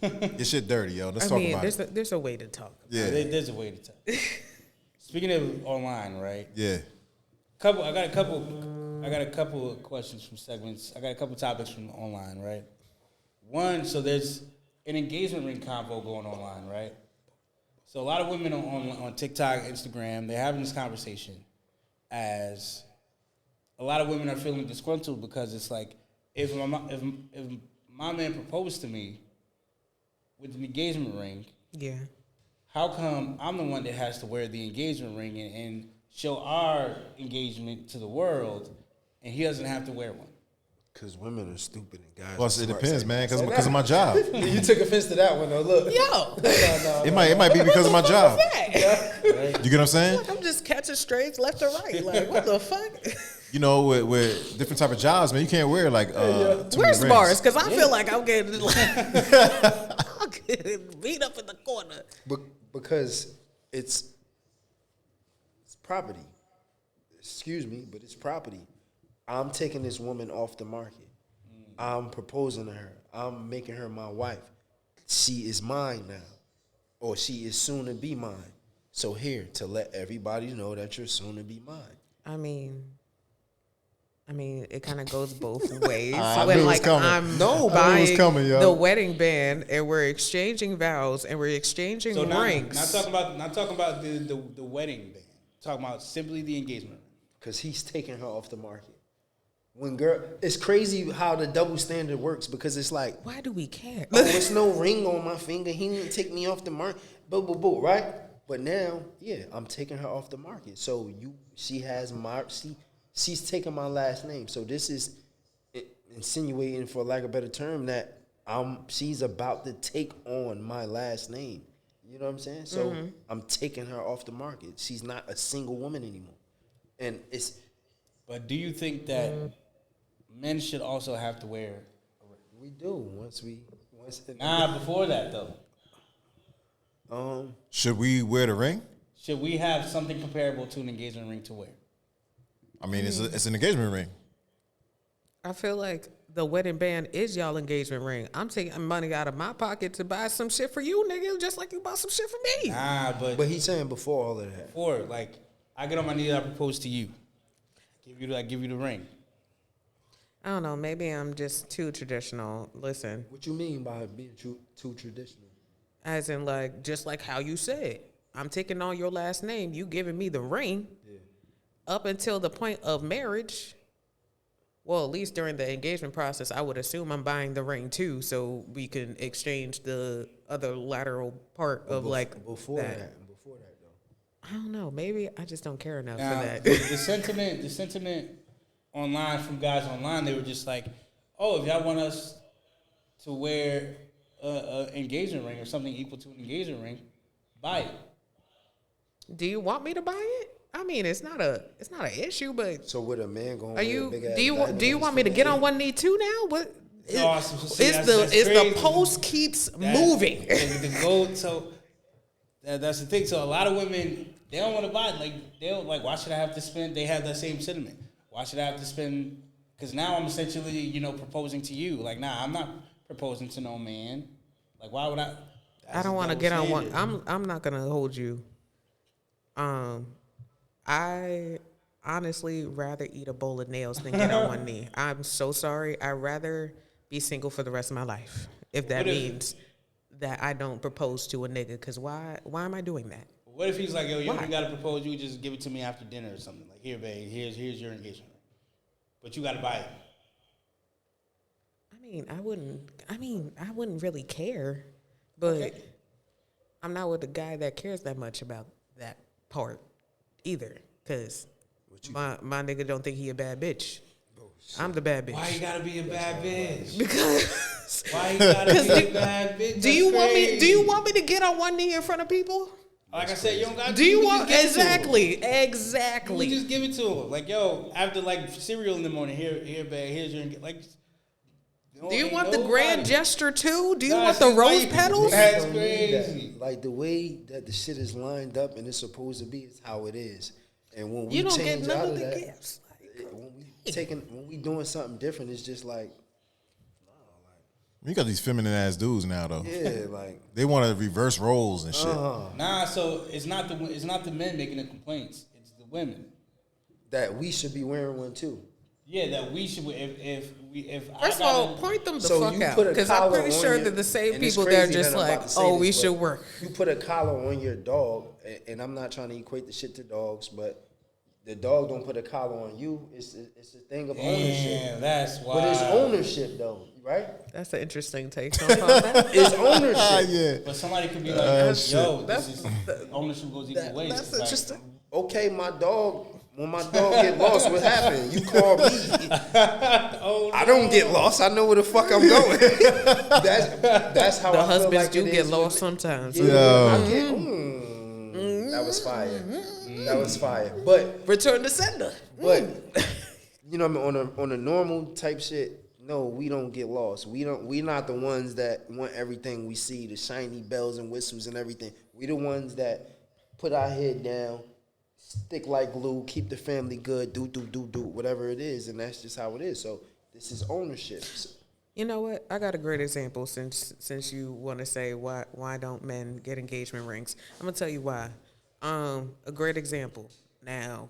Your shit dirty, yo. Let's I talk mean, about it. there's a way to talk. Yeah, There's a way to tell. Speaking of online, right? yeah. I got a couple of questions from segments. I got a couple topics from online, right? One, so there's an engagement ring convo going online, right? So a lot of women on TikTok, Instagram, they're having this conversation as a lot of women are feeling disgruntled because it's like if my man proposed to me with an engagement ring, Yeah. how come I'm the one that has to wear the engagement ring and show our engagement to the world, and he doesn't have to wear one? Because women are stupid and guys. Well, are it smart. depends, Say- man, say because of that. my job. You took offense to that one, though. Look. Yo, It might be because of my job. You get what I'm saying? Look, I'm just catching strays left or right. Like, what the fuck? You know, with different type of jobs, man, you can't wear like too many Where's rings. bars? Because I feel like I'm getting beat up in the corner. Because it's property. Excuse me, but it's property. I'm taking this woman off the market. I'm proposing to her. I'm making her my wife. She is mine now, or she is soon to be mine. So here, to let everybody know that you're soon to be mine. I mean, it kind of goes both ways. I when knew it was like coming. I'm I knew it was buying coming, yo. the wedding band and we're exchanging vows and we're exchanging So rings. not talking about the wedding band. Talking about simply the engagement ring. Because he's taking her off the market. It's crazy how the double standard works, because it's like, Why do we care? oh, it's no ring on my finger. He didn't take me off the market. Right? But now, yeah, I'm taking her off the market. So she's taking my last name. So this is insinuating, for lack of a better term, that she's about to take on my last name. You know what I'm saying? So I'm taking her off the market. She's not a single woman anymore. And it's... But do you think that men should also have to wear a ring? We do, once Nah, before that though. Should we wear the ring? Should we have something comparable to an engagement ring to wear? I mean, it's an engagement ring. I feel like the wedding band is y'all engagement ring. I'm taking money out of my pocket to buy some shit for you, nigga, just like you bought some shit for me. Nah, But he's saying before all of that. before, like, I get on my knees, I propose to you. I give you the ring. I don't know. Maybe I'm just too traditional. Listen, What you mean by being too traditional? as in like just like how you said, I'm taking on your last name. You giving me the ring. Yeah. Up until the point of marriage. Well, at least during the engagement process, I would assume I'm buying the ring too, so we can exchange the other lateral part of like before that. Before that though. I don't know. Maybe I just don't care enough Now, for that. the sentiment online from guys online, they were just like, "Oh, if y'all want us to wear a engagement ring or something equal to an engagement ring, buy it." Do you want me to buy it? I mean, it's not an issue, but So with a man going, are you? big ass Do you want me to get on one knee too now? What? Awesome. So see, It's that's the crazy. post keeps moving. The gold. So that's the thing. So a lot of women, they don't want to buy it. Like they don't like. Why should I have to spend? They have that same sentiment. Why should I have to spend? Because now I'm essentially, proposing to you. Like, nah, I'm not proposing to no man. Like, why would I? I don't want to get on one. I'm not gonna hold you. I honestly rather eat a bowl of nails than get on one knee. I'm so sorry. I'd rather be single for the rest of my life if that means that I don't propose to a nigga. Cause why am I doing that? What if he's like, yo, you Why? gotta propose? You just give it to me after dinner or something. Like, here, babe, here's your engagement ring, but you gotta buy it. I wouldn't really care, but I'm not with a guy that cares that much about that part either. Cause my nigga don't think he a bad bitch. I'm the bad bitch. Why you gotta be a bad bitch? Because Why you gotta be a bad bitch? do you want me to get on one knee in front of people? Like I said, you don't got. Do you can want just give it to him. exactly? You just give it to him. Like, yo, after like cereal in the morning, here, babe, here's your like. Do you want the grand gesture too? Do you Nah, want the she's rose like- petals? That's crazy. Like the way that the shit is lined up and it's supposed to be is how it is. And when we You don't change get none out of of the that, gifts. when we doing something different, it's just like, You got these feminine ass dudes now though. yeah, like They want to reverse roles and shit. Nah, so it's not the men making the complaints. It's the women. that we should be wearing one too. Yeah, that we should. If First of all, point them the So fuck you out put a because I'm collar pretty on sure your- that the same and it's people that are crazy just that I'm like, about to say oh, we this, should but work. You put a collar on your dog, and I'm not trying to equate the shit to dogs, but the dog don't put a collar on you. It's a thing of ownership. Damn, that's why. But it's ownership though, right? That's an interesting take on that. It's ownership. Yeah. But somebody could be like, yo, That's- this is ownership goes either way. That's It's like, interesting. Okay, my dog. When my dog get lost, what happened? You call me. I don't get lost. I know where the fuck I'm going. that's how The I feel husbands like do it get is lost with- sometimes. Yeah, Yo. I can't. That was fire. That was fire. But Return to sender. you know what I mean, on a normal type shit, no, we don't get lost. We not the ones that want everything we see, the shiny bells and whistles and everything. We the ones that put our head down, stick like glue, keep the family good, do whatever it is, and that's just how it is. So this is ownership. You know what? I got a great example since you want to say why don't men get engagement rings. I'm gonna tell you why. A great example. Now,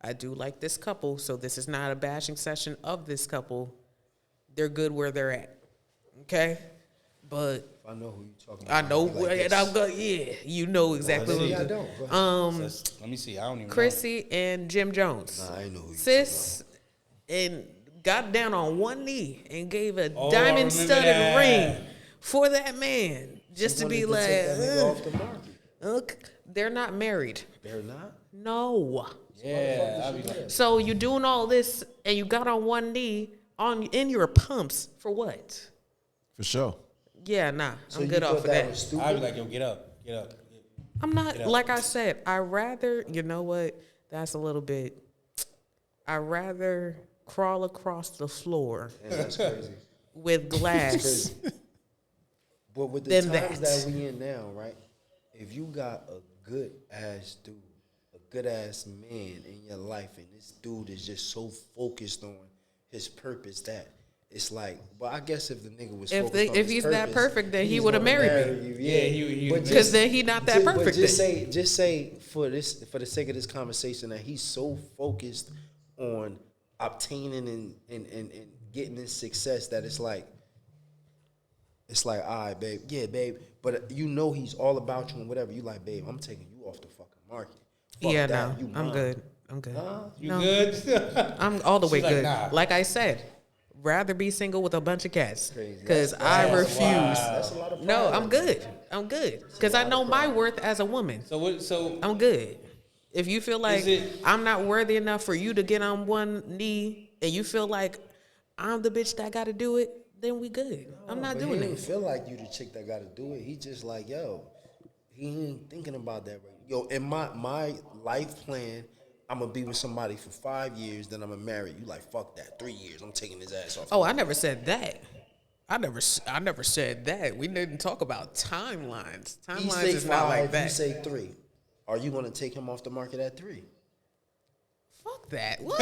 I do like this couple, so this is not a bashing session of this couple. They're good where they're at. Okay? But I know who you talking I about. know Like where this. I'm going. Yeah, you know exactly what Yeah, I I'm don't. doing. Go ahead. let me see. I don't even Chrissy and Jim Jones. Nah, I ain't know who you Sis and got down on one knee and gave a Oh, I diamond remember studded that. ring for that man just to be wanted like, take that nigga off the market. "Ugh, they're not married. They're not. No. Yeah, I'll be like, So you doing all this and you got on one knee in your pumps for what? For sure. Yeah, nah, So I'm you good thought off of that that. was stupid? I'll be like, yo, get up. I'm not, like I said, I rather, you know what? That's a little bit, I rather crawl across the floor Yeah, that's crazy. with glass. Crazy. But with the Than times that. that we in now, right? if you got a good ass dude, a good ass man in your life, and this dude is just so focused on his purpose that it's like, well, I guess if the nigga was focused on if his he's purpose, that perfect, then he he's would have gonna married me. you. Yeah, he But Because then he not that perfect. But then. just say for the sake of this conversation that he's so focused on obtaining and getting this success that it's like, all right, babe, yeah, babe, but you know he's all about you and whatever. You like, babe, I'm taking you off the fucking market. Fuck Yeah, that, no, you I'm mine. good. I'm good. You No. good? I'm all the way She's like, good. nah. Like I said, rather be single with a bunch of cats Crazy. because I That's refuse. wild. That's a lot of No, pride I'm right there. good. I'm good because I know my worth as a woman. So what? So I'm good. If you feel like it- I'm not worthy enough for you to get on one knee and you feel like I'm the bitch that got to do it, then we good. I'm not But doing he ain't it. feel like you the chick that got to do it. He just like, yo, he ain't thinking about that. Right? Yo, in my life plan, I'm gonna be with somebody for 5 years, then I'm gonna marry you. Like, fuck that, 3 years. I'm taking his ass off. Oh, I never said that. I never said that. We didn't talk about timelines. He Timelines say is not like 5, that. you say 3. Are you gonna take him off the market at 3? Fuck that. What?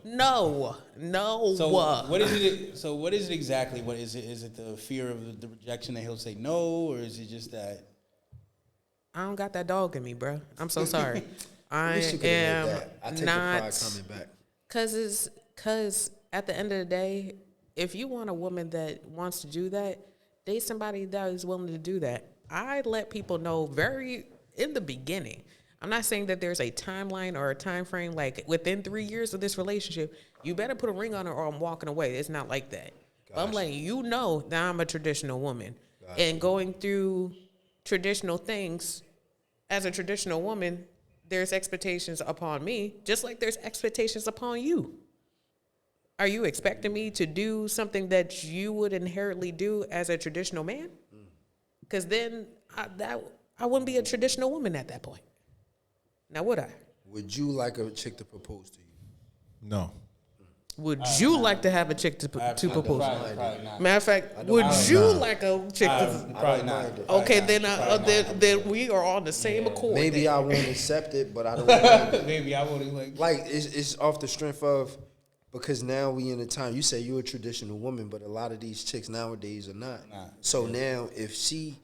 No. No. so what is it? So what is it exactly? What is it? Is it the fear of the rejection that he'll say no, or is it just that? I don't got that dog in me, bro. I'm so sorry. I Wish you could've am made that. I take not. the pride coming back. Cause at the end of the day, if you want a woman that wants to do that, date somebody that is willing to do that. I let people know very in the beginning. I'm not saying that there's a timeline or a time frame like within 3 years of this relationship, you better put a ring on it or I'm walking away. It's not like that. But I'm letting you know that I'm a traditional woman. And going through traditional things as a traditional woman, there's expectations upon me, just like there's expectations upon you. Are you expecting me to do something that you would inherently do as a traditional man? Because then I wouldn't be a traditional woman at that point. Now, would I? Would you like a chick to propose to you? No. Would you like to have a chick to propose? Probably not. Matter of fact, would you like a chick to? Probably not. Okay, then we are on the same accord. Maybe then. I won't accept it, but I don't mind it. Maybe I wouldn't like. Like, it's off the strength of, because now we in a time, you say you're a traditional woman, but a lot of these chicks nowadays are not. So now, if she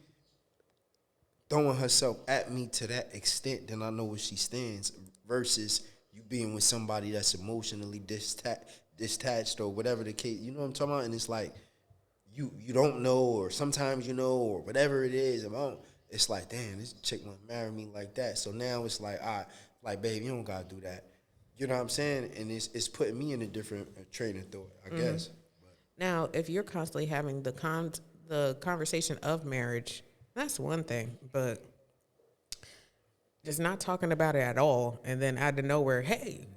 throwing herself at me to that extent, then I know where she stands, versus you being with somebody that's emotionally detached or whatever the case. You know what I'm talking about? And it's like, you don't know, or sometimes you know, or whatever it is. It's like, damn, this chick want to marry me like that. So now it's like, all right, like, babe, you don't got to do that. You know what I'm saying? And it's putting me in a different train of thought, I guess. Now, if you're constantly having the conversation of marriage, that's one thing, but just not talking about it at all, and then out of nowhere, hey,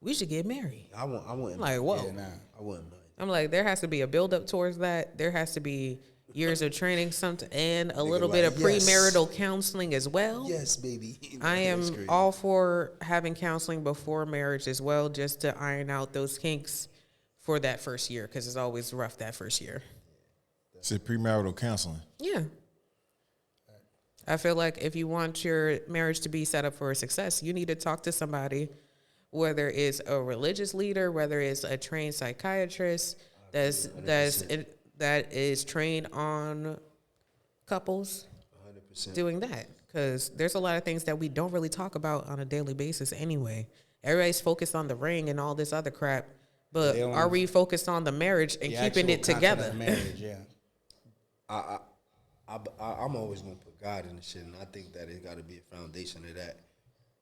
we should get married. I wouldn't. Like, whoa. I wouldn't mind. I'm like, there has to be a build up towards that. There has to be years of training, and a little bit of yes. premarital counseling as well. Yes, baby. I That's am crazy. all for having counseling before marriage as well, just to iron out those kinks for that first year, because it's always rough that first year. It's premarital counseling. Yeah. I feel like if you want your marriage to be set up for success, you need to talk to somebody, whether it's a religious leader, whether it's a trained psychiatrist that is trained on couples 100%. doing that. Because there's a lot of things that we don't really talk about on a daily basis anyway. Everybody's focused on the ring and all this other crap, but are we focused on the marriage and The keeping actual it together? content of marriage, yeah. I'm always gonna put God in the shit, and I think that it got to be a foundation of that.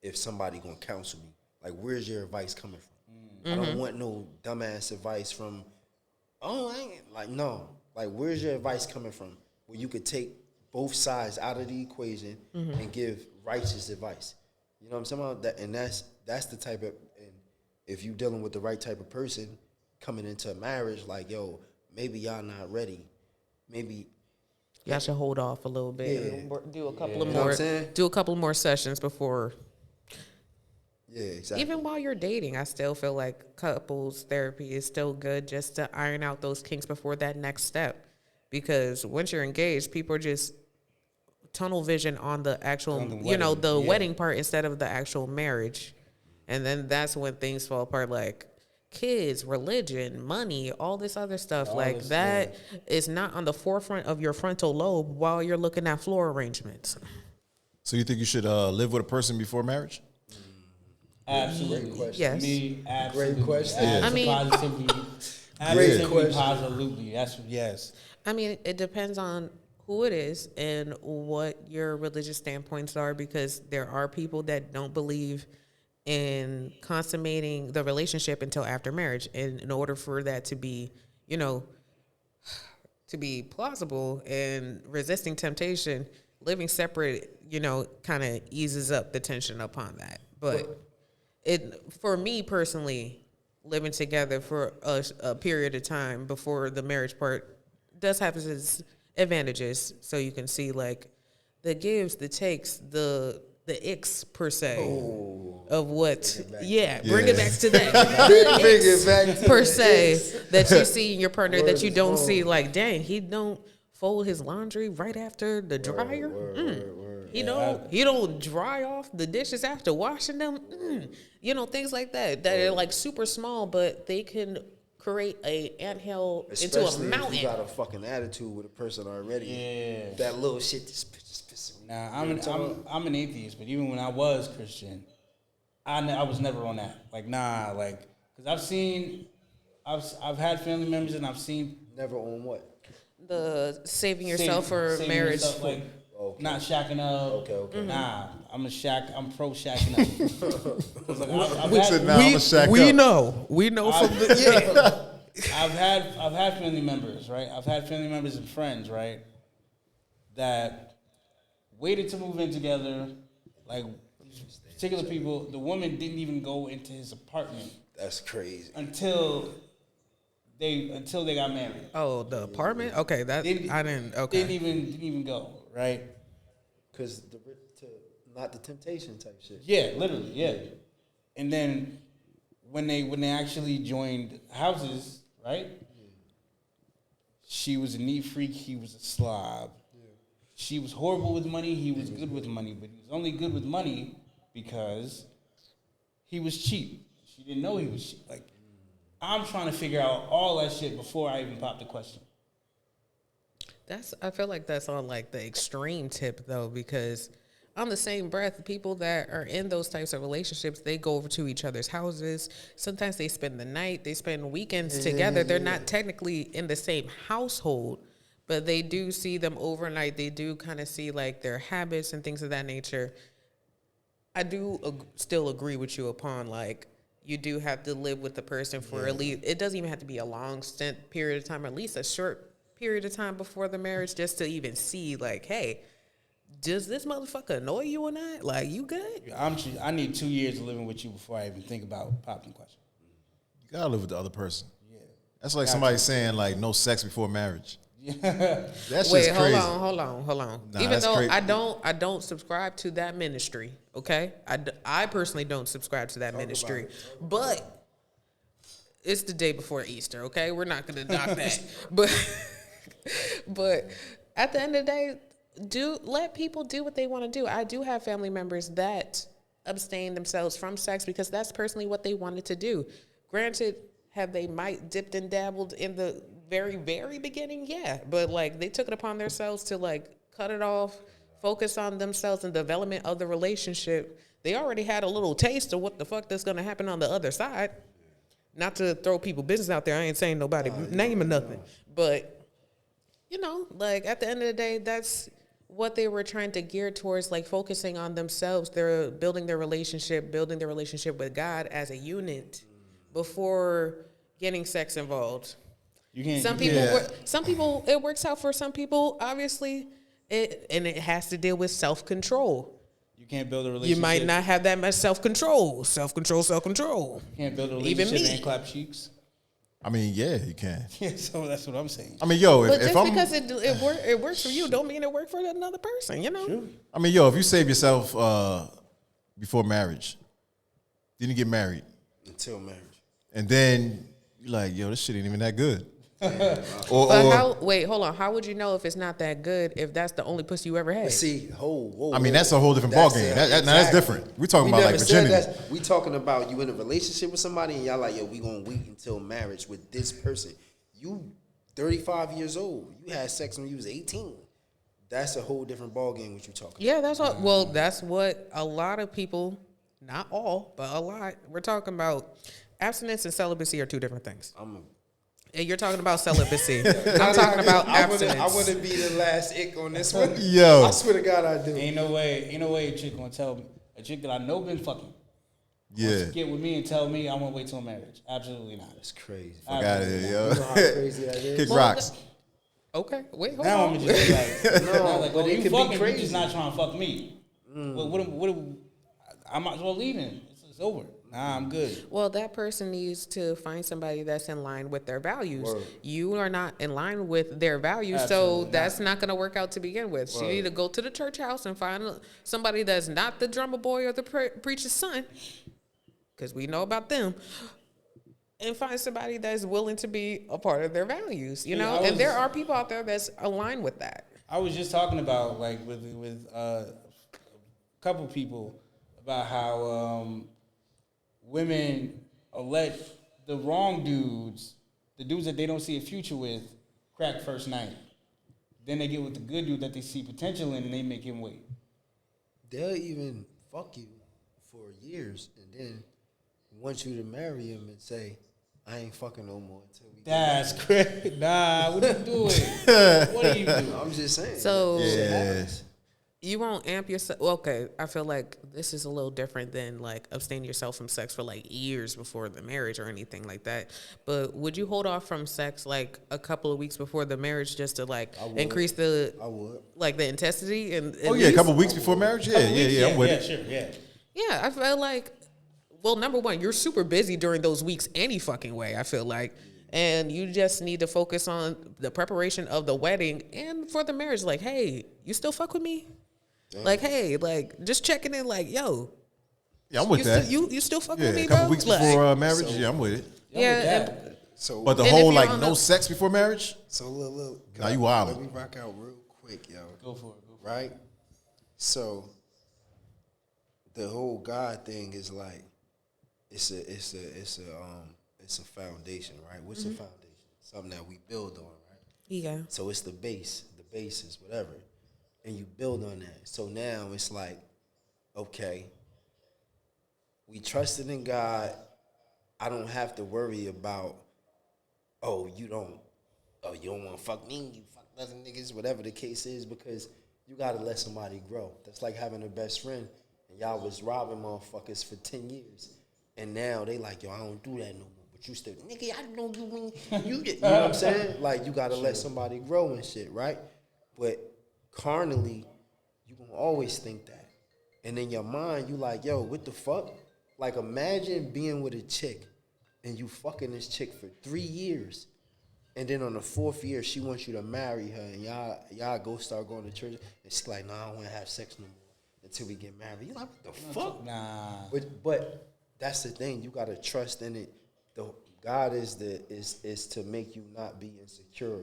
If somebody gonna counsel me, like, where's your advice coming from? I don't want no dumbass advice from. Oh, I ain't like, no. Like, where's your advice coming from? Where you could take both sides out of the equation and give righteous advice. You know what I'm saying about that? And that's the type of. And if you dealing with the right type of person coming into a marriage, like, yo, maybe y'all not ready. Maybe. Y'all should hold off a little bit. Yeah. And do a couple of You know what more. I'm saying? Do a couple more sessions before. Yeah, exactly. Even while you're dating, I still feel like couples therapy is still good just to iron out those kinks before that next step. Because once you're engaged, people are just tunnel vision on the actual, On the the wedding, wedding part instead of the actual marriage. And then that's when things fall apart, like kids, religion, money, all this other stuff. Like this, that is not on the forefront of your frontal lobe while you're looking at floor arrangements. So you think you should live with a person before marriage? Absolutely. Great question. Yes. Me, absolutely. question. I mean- Positively, positively. That's yes. I mean, it depends on who it is and what your religious standpoints are, because there are people that don't believe in consummating the relationship until after marriage. And in order for that to be, to be plausible and resisting temptation, living separate, kind of eases up the tension upon that. But for me personally, living together for a period of time before the marriage part does have its advantages. So you can see like the gives, the takes, the icks per se of what. Bring it back to that. Bring it back to per the se icks. that you see in your partner that Word you is don't wrong. see. Like, dang, he don't fold his laundry right after the dryer. Word. He don't dry off the dishes after washing them. Things like that are like super small, but they can create a anthill into a Especially if mountain. you got a fucking attitude with a person already. Yeah. That little shit just pisses me. Nah, I'm an atheist, but even when I was Christian, I was never on that. Like, nah, like, because I've had family members and I've seen Never on what? The saving yourself for saving marriage. yourself, like, Okay. not shacking up. Okay. Nah, I'm pro shacking up. Like, I've He had- said, "Nah, I'ma shack we up." know from the I've had family members, right? I've had family members and friends, right, that waited to move in together. Like, particular people, the woman didn't even go into his apartment That's crazy. until they got married. Oh, the apartment? Okay, that I didn't. Okay, Didn't even go, right? Because not the temptation type shit. Yeah, literally, yeah. And then when they actually joined houses, right? She was a neat freak. He was a slob. She was horrible with money. He was good with money, but he was only good with money because he was cheap. She didn't know he was cheap. Like, I'm trying to figure out all that shit before I even pop the question. I feel like that's on like the extreme tip though, because on the same breath, people that are in those types of relationships, they go over to each other's houses. Sometimes they spend the night, they spend weekends together. They're not technically in the same household, but they do see them overnight. They do kind of see like their habits and things of that nature. I do still agree with you upon like you do have to live with the person for at least, it doesn't even have to be a long stint period of time, at least a short period of time before the marriage, just to even see like, hey, does this motherfucker annoy you or not? Like, you good? I need 2 years of living with you before I even think about popping the question. You gotta live with the other person. Yeah, that's like somebody saying like no sex before marriage. That shit's Wait, crazy. hold on. Nah, Even that's though crazy. I don't subscribe to that ministry. Okay, I personally don't subscribe to that ministry, but it's the day before Easter. Okay, we're not gonna knock that, but at the end of the day, let people do what they want to do. I do have family members that abstain themselves from sex because that's personally what they wanted to do. Granted, have they might dipped and dabbled in the very, very beginning? Yeah. But like they took it upon themselves to like cut it off, focus on themselves and development of the relationship. They already had a little taste of what the fuck that's gonna happen on the other side. Not to throw people business out there. I ain't saying nobody name or nothing. But like at the end of the day, that's what they were trying to gear towards, like focusing on themselves. They're building their relationship with God as a unit before getting sex involved. Some people, it works out for some people, obviously, and it has to deal with self-control. You can't build a relationship. You might not have that much self-control. You can't build a Even relationship me. and clap cheeks. I mean, yeah, you can. Yeah, so that's what I'm saying. I mean, yo, But if just I'm, because it works for you, don't mean it worked for another person. I mean, yo, if you save yourself before marriage, then you get married, Until marriage. and then you're like, yo, this shit ain't even that good. But how? Wait, hold on. How would you know if it's not that good if that's the only pussy you ever had? See, whoa. I mean, that's a whole different ballgame. That's different. We talking about like virginity. We talking about you in a relationship with somebody and y'all like, yo, we gonna wait until marriage with this person. You 35 years old. You had sex when you was 18. That's a whole different ballgame. What you talking? Yeah, that's what. Well, that's what a lot of people, not all, but a lot. We're talking about abstinence and celibacy are two different things. And you're talking about celibacy. I'm talking about abstinence. I want to be the last ick on this one. Yo, I swear to God, I do. Ain't no way a chick gonna tell me, a chick that I know been fucking. yeah. Get with me and tell me I want to wait till marriage. Absolutely not. That's crazy. Fuck out of here, yo. You know how crazy that is? Kick rocks. Okay, wait, hold Now on. I'm just like, No, but it you could be fucking, you crazy. just not trying to fuck me. What I might as well leave him. It's over. Nah, I'm good. Well, that person needs to find somebody that's in line with their values. Word. You are not in line with their values, Absolutely so not. that's not going to work out to begin with. So you need to go to the church house and find somebody that's not the drummer boy or the preacher's son, because we know about them, and find somebody that's willing to be a part of their values, you know? And there are people out there that's aligned with that. I was just talking about like with a couple people about how women let the wrong dudes, the dudes that they don't see a future with, crack first night. Then they get with the good dude that they see potential in, and they make him wait. They'll even fuck you for years and then want you to marry him and say, I ain't fucking no more until we That's crazy. Nah, what are you doing? What are you doing? I'm just saying. So Shit happens. you won't amp yourself. Okay, I feel like this is a little different than like abstaining yourself from sex for like years before the marriage or anything like that. But would you hold off from sex like a couple of weeks before the marriage just to like increase the I would. like the intensity and Oh yeah, a couple weeks before marriage. Yeah, I'm with it. Sure, yeah. Yeah, I feel like, well, number one, you're super busy during those weeks any fucking way, I feel like. And you just need to focus on the preparation of the wedding and for the marriage. Like, hey, you still fuck with me? Damn. Like, hey, like, just checking in like, yo. Yeah, I'm with that. You still fuck Yeah, with me, a couple bro? weeks Like, before marriage. Yeah, I'm with it. yeah, So, But the And whole if you're like on no the- sex before marriage. so look. Nah, you wildin'. Let me rock out real quick, yo. Go for it. Right? So the whole God thing is like it's a foundation, right? What's a foundation? Something that we build on, right? yeah. So it's the basis, whatever. And you build on that. So now it's like, okay, we trusted in God. I don't have to worry about, you don't want to fuck me, you fuck other niggas, whatever the case is, because you got to let somebody grow. That's like having a best friend, and y'all was robbing motherfuckers for 10 years. And now they like, yo, I don't do that no more. But you still, nigga, I know you when you did. You know what I'm saying? Like, you got to let somebody grow and shit, right? But carnally, you going to always think that. And in your mind, you like, yo, what the fuck? Like, imagine being with a chick, and you fucking this chick for 3 years. And then on the 4th year, she wants you to marry her, and y'all go start going to church. And she's like, nah, I don't want to have sex no more until we get married. You're like, what the fuck? Nah. But that's the thing. You gotta trust in it. God is to make you not be insecure,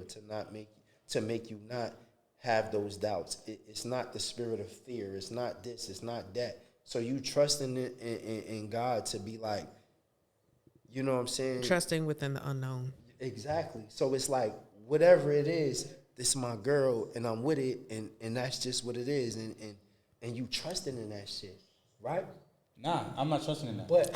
to make you not have those doubts. It's not the spirit of fear. It's not this. It's not that. So you trust in God to be like, you know what I'm saying? Trusting within the unknown. Exactly. So it's like, whatever it is, this is my girl, and I'm with it, and that's just what it is, and you trusting in that shit, right? Nah, I'm not trusting in that. But